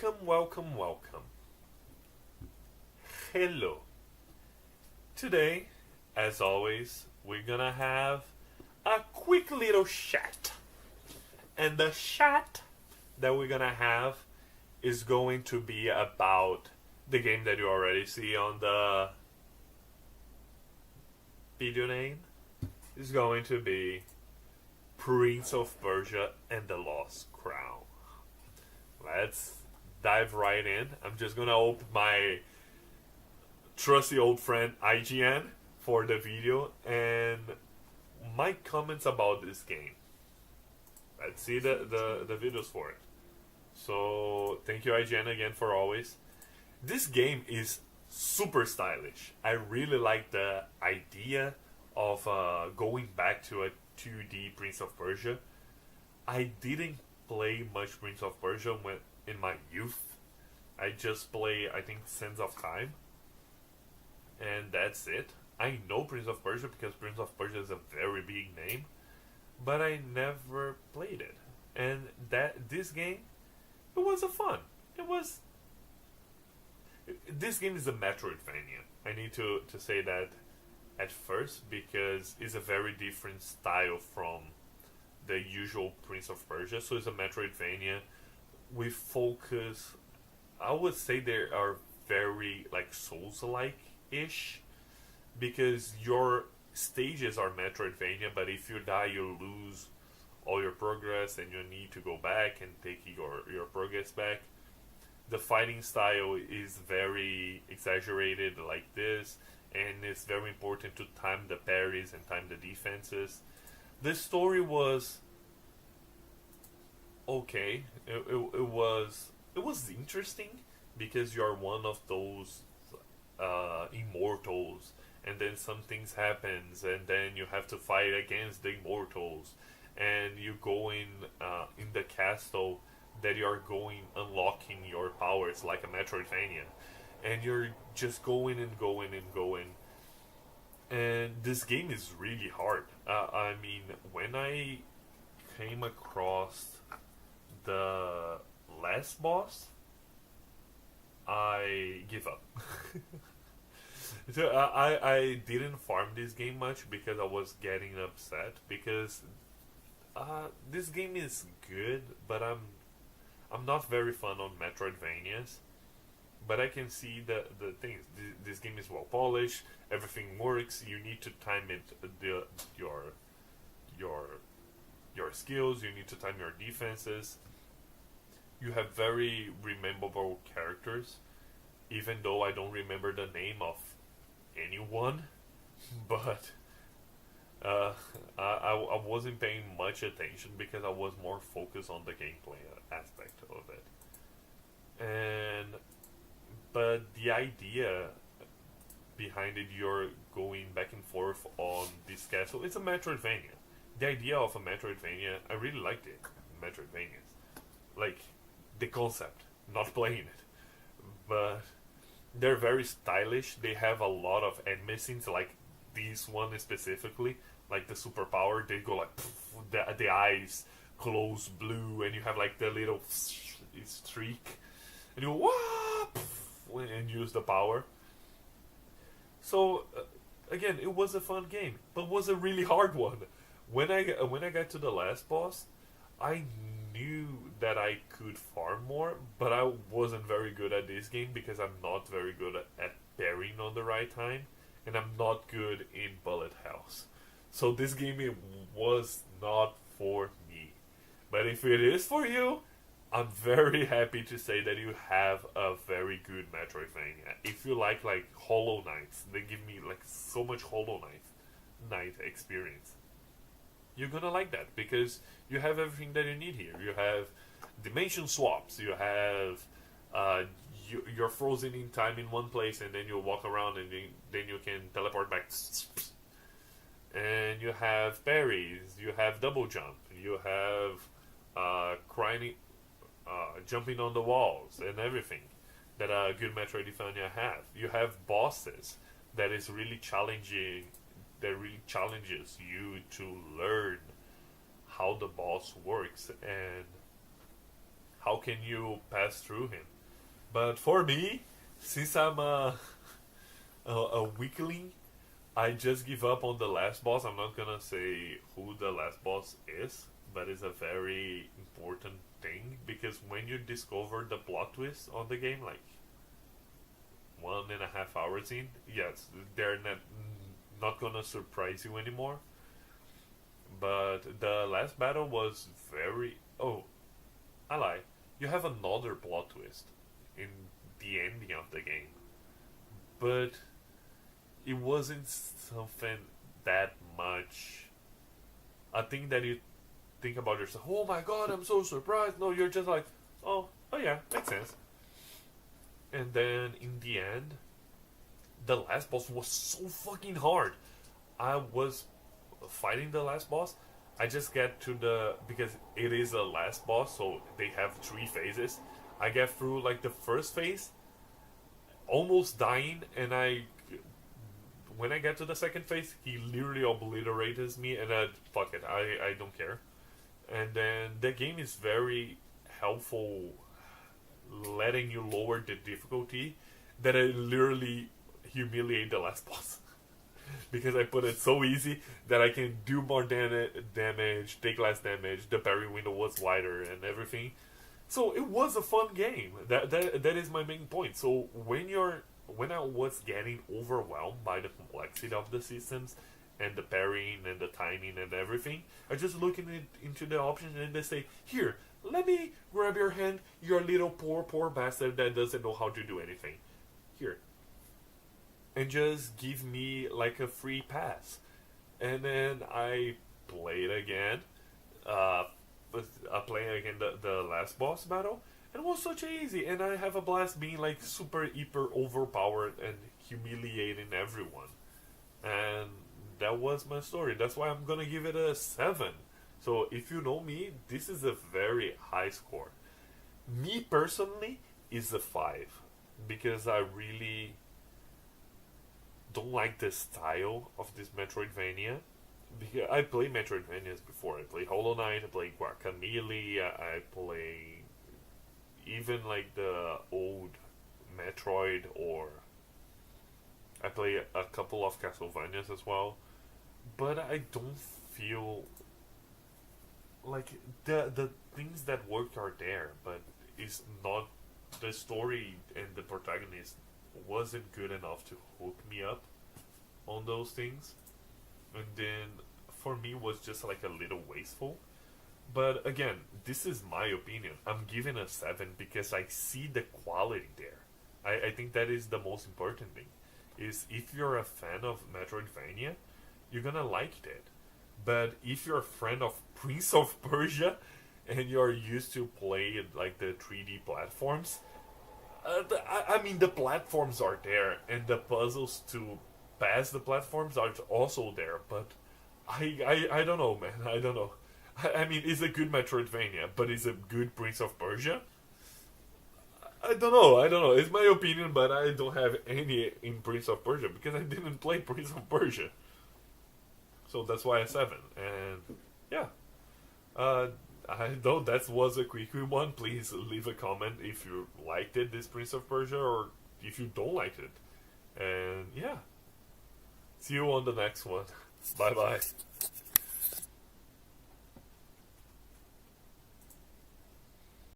Welcome, welcome, welcome. Hello. Today, as always, we're gonna have a quick little chat. And the chat that we're gonna have is going to be about the game that you already see on the video name. Is going to be Prince of Persia and the Lost Crown. Let's dive right in. I'm just gonna open my trusty old friend IGN for the video and my comments about this game. Let's see the videos for it. So thank you IGN again for always. This game is super stylish. I really like the idea of going back to a 2D Prince of Persia. I didn't play much Prince of Persia in my youth. I just play, I think, Sands of Time. And that's it. I know Prince of Persia because Prince of Persia is a very big name. But I never played it. And this game, it was a fun. This game is a Metroidvania. I need to say that at first because it's a very different style from the usual Prince of Persia. So it's a Metroidvania with focus. I would say they are very like Souls-like-ish because your stages are Metroidvania, but if you die, you lose all your progress and you need to go back and take your progress back. The fighting style is very exaggerated like this, and it's very important to time the parries and time the defenses. The story was okay. It was interesting because you're one of those immortals, and then some things happens, and then you have to fight against the immortals, and you go in the castle that you're going unlocking your powers like a Metroidvania, and you're just going and going and going. And this game is really hard. I mean, when I came across the last boss, I give up. So I didn't farm this game much because I was getting upset because this game is good, but I'm not very fun on Metroidvanias. But I can see the things. This game is well polished. Everything works. You need to time it. Your skills. You need to time your defenses. You have very rememberable characters, even though I don't remember the name of anyone. But I wasn't paying much attention because I was more focused on the gameplay aspect of it. But the idea behind it, you're going back and forth on this castle. It's a Metroidvania. The idea of a Metroidvania, I really liked it. Metroidvanias, like the concept, not playing it, but they're very stylish. They have a lot of enemy scenes, like this one specifically, like the superpower. They go like the eyes close blue, and you have like the little streak, and you whoop and use the power. So again, it was a fun game, but it was a really hard one. When I got to the last boss, I knew that I could farm more, but I wasn't very good at this game because I'm not very good at parrying on the right time, and I'm not good in bullet hells. So this game, it was not for me. But if it is for you, I'm very happy to say that you have a very good Metroidvania. If you like Hollow Knights, they give me like so much Hollow Knight experience. You're gonna like that because you have everything that you need here. You have dimension swaps. You have you're frozen in time in one place, and then you walk around, and then you can teleport back. And you have parries. You have double jump. You have jumping on the walls and everything that a good Metroidvania have. You have bosses that is really challenging. That really challenges you to learn how the boss works, and how can you pass through him? But for me, since I'm a weakling, I just give up on the last boss. I'm not gonna say who the last boss is, but it's a very important thing because when you discover the plot twist on the game, like 1.5 hours in, yes, they're not gonna surprise you anymore. But the last battle was very. Oh, I lie. You have another plot twist in the ending of the game, but it wasn't something that much. I think that you think about yourself. Oh my god, I'm so surprised. No, you're just like, oh yeah, makes sense. And then in the end, the last boss was so fucking hard. I was fighting the last boss. I just get to the because it is a last boss, so they have 3 phases. I get through like the first phase, almost dying, and when I get to the second phase, he literally obliterates me, and fuck it, I don't care. And then the game is very helpful, letting you lower the difficulty. That I literally humiliate the last boss because I put it so easy that I can do more damage, take less damage. The parry window was wider and everything. So it was a fun game. That is my main point. So when I was getting overwhelmed by the complexity of the systems and the parrying and the timing and everything, I just look into the options and they say, "Here, let me grab your hand, you little poor bastard that doesn't know how to do anything. Here." And just give me like a free pass. And then I play it again. I play again the last boss battle. And it was such easy. And I have a blast being like super hyper overpowered and humiliating everyone. And that was my story. That's why I'm gonna give it a 7. So if you know me, this is a very high score. Me personally is a 5. Because I really don't like the style of this Metroidvania. Because I played Metroidvanias before. I played Hollow Knight, I played Guacamelee, I play even like the old Metroid, or I play a couple of Castlevanias as well. But I don't feel like the things that work are there, but it's not the story, and the protagonist wasn't good enough to hook me up on those things. And then for me was just like a little wasteful. But again, this is my opinion. I'm giving a 7 because I see the quality there. I think that is the most important thing. Is if you're a fan of Metroidvania, you're gonna like it. But if you're a friend of Prince of Persia and you're used to play like the 3D platforms, I mean, the platforms are there, and the puzzles to pass the platforms are also there, but I don't know, man. I don't know. I mean, it's a good Metroidvania, but it's a good Prince of Persia? I don't know. It's my opinion, but I don't have any in Prince of Persia, because I didn't play Prince of Persia. So that's why a 7. And, yeah. I know that was a quick one. Please leave a comment if you liked it, this Prince of Persia, or if you don't like it. And yeah, see you on the next one. Bye bye.